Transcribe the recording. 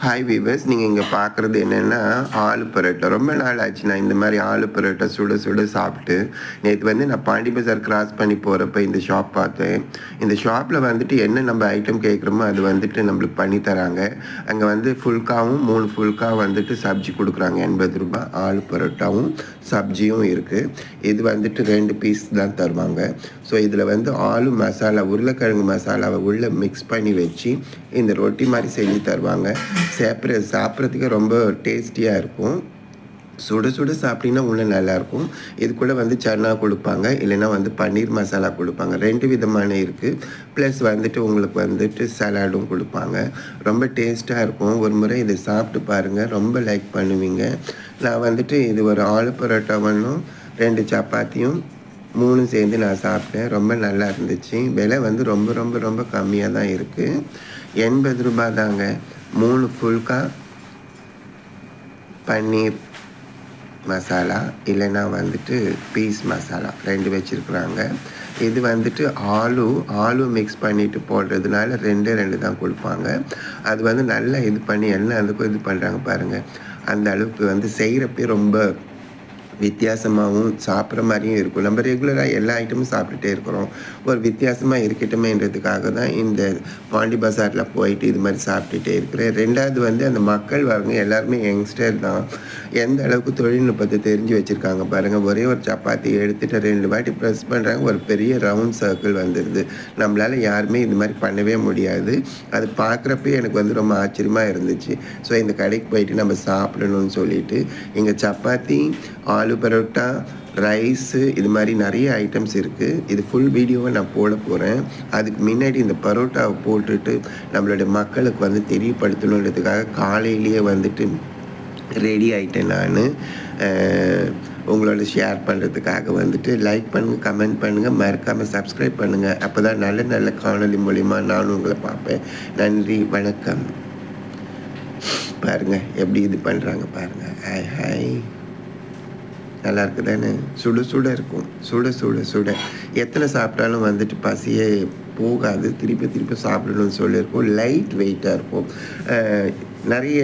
Hi viewers, நீங்கள் இங்கே பார்க்குறது என்னென்னா ஆலு பரோட்டா. ரொம்ப நாள் ஆச்சு நான் இந்த மாதிரி ஆலு பரோட்டா சுட சுட சாப்பிட்டு. நேற்று வந்து நான் பாண்டி பஜார் கிராஸ் பண்ணி போகிறப்ப இந்த ஷாப் பார்த்தேன். இந்த ஷாப்பில் வந்துட்டு என்ன நம்ம ஐட்டம் கேட்குறோமோ அது வந்துட்டு நம்மளுக்கு பண்ணி தராங்க. அங்கே வந்து ஃபுல்காவும் 3 ஃபுல்கா வந்துட்டு சப்ஜி கொடுக்குறாங்க. 80 ரூபாய். ஆலு பரோட்டாவும் சப்ஜியும் இருக்குது. இது வந்துட்டு 2 பீஸ் தான் தருவாங்க. ஸோ இதில் வந்து ஆலு மசாலா, உருளைக்கிழங்கு மசாலாவை உள்ளே மிக்ஸ் பண்ணி வச்சு இந்த ரொட்டி மாதிரி செஞ்சு தருவாங்க. சாப்பிட்றதுக்கு ரொம்ப டேஸ்டியாக இருக்கும். சுட சுட சாப்பிட்டீங்கன்னா இன்னும் நல்லாயிருக்கும். இது கூட வந்து சன்னா கொடுப்பாங்க, இல்லைன்னா வந்து பன்னீர் மசாலா கொடுப்பாங்க. 2 விதமான இருக்குது. ப்ளஸ் வந்துட்டு உங்களுக்கு வந்துட்டு சலாடும் கொடுப்பாங்க. ரொம்ப டேஸ்ட்டாக இருக்கும். ஒரு முறை இதை சாப்பிட்டு பாருங்கள், ரொம்ப லைக் பண்ணுவீங்க. நான் வந்துட்டு இது ஒரு ஆலு பரோட்டாவும் 2 சப்பாத்தியும் 3 சேர்ந்து நான் சாப்பிட்டேன். ரொம்ப நல்லா இருந்துச்சு. விலை வந்து ரொம்ப ரொம்ப ரொம்ப கம்மியாக தான் இருக்குது. 80 ரூபாய் தாங்க. 3 ஃபுல்கா, பன்னீர் மசாலா, இல்லைன்னா வந்துட்டு பீஸ் மசாலா 2 வச்சுருக்குறாங்க. இது வந்துட்டு ஆலு மிக்ஸ் பண்ணிவிட்டு போடுறதுனால 2 தான் கொடுப்பாங்க. அது வந்து நல்லா இது பண்ணி எல்லாம் அதுக்கும் இது பண்ணுறாங்க பாருங்கள். அந்த அளவுக்கு வந்து செய்கிறப்பே ரொம்ப வித்தியாசமாகவும் சாப்பிட்ற மாதிரியும் இருக்கும். நம்ம ரெகுலராக எல்லா ஐட்டமும் சாப்பிட்டுட்டே இருக்கிறோம். ஒரு வித்தியாசமாக இருக்கட்டுமேன்றதுக்காக தான் இந்த பாண்டி பஜாரில் போயிட்டு இது மாதிரி சாப்பிட்டுட்டே இருக்கிறேன். 2வது வந்து அந்த மக்கள் வரவங்க எல்லாருமே யங்ஸ்டர் தான். எந்த அளவுக்கு தொழில்நுட்பத்தை தெரிஞ்சு வச்சுருக்காங்க பாருங்கள். ஒரே ஒரு சப்பாத்தி எடுத்துகிட்டு 2 வாட்டி ப்ரெஸ் பண்ணுறாங்க, ஒரு பெரிய ரவுண்ட் சர்க்கிள் வந்துடுது. நம்மளால் யாருமே இது மாதிரி பண்ணவே முடியாது. அது பார்க்குறப்பே எனக்கு வந்து ரொம்ப ஆச்சரியமாக இருந்துச்சு. ஸோ இந்த கடைக்கு போயிட்டு நம்ம சாப்பிடணும்னு சொல்லிட்டு இங்கே சப்பாத்தி, ஆலு பரோட்டா, ரைஸு, இது மாதிரி நிறைய ஐட்டம்ஸ் இருக்குது. இது ஃபுல் வீடியோவை நான் போட போகிறேன். அதுக்கு முன்னாடி இந்த பரோட்டாவை போட்டுட்டு நம்மளுடைய மக்களுக்கு வந்து தெரியப்படுத்தணுன்றதுக்காக காலையிலேயே வந்துட்டு ரெடி ஆகிட்டேன் நான். உங்களோட ஷேர் பண்ணுறதுக்காக வந்துட்டு லைக் பண்ணுங்கள், கமெண்ட் பண்ணுங்கள், மறக்காமல் சப்ஸ்கிரைப் பண்ணுங்கள். அப்போ தான் நல்ல நல்ல காணொலி மூலிமா நானும் உங்களை பார்ப்பேன். நன்றி, வணக்கம். பாருங்கள் எப்படி இது பண்ணுறாங்க பாருங்கள். ஹாய் நல்லா இருக்குது தானே? சுட சுட இருக்கும். சுட சுட சுட எத்தனை சாப்பிட்டாலும் வந்துட்டு பசியே போகாது. திருப்பி திருப்பி சாப்பிடணும்னு சொல்லியிருக்கோம். லைட் வெயிட்டாக இருக்கும். நிறைய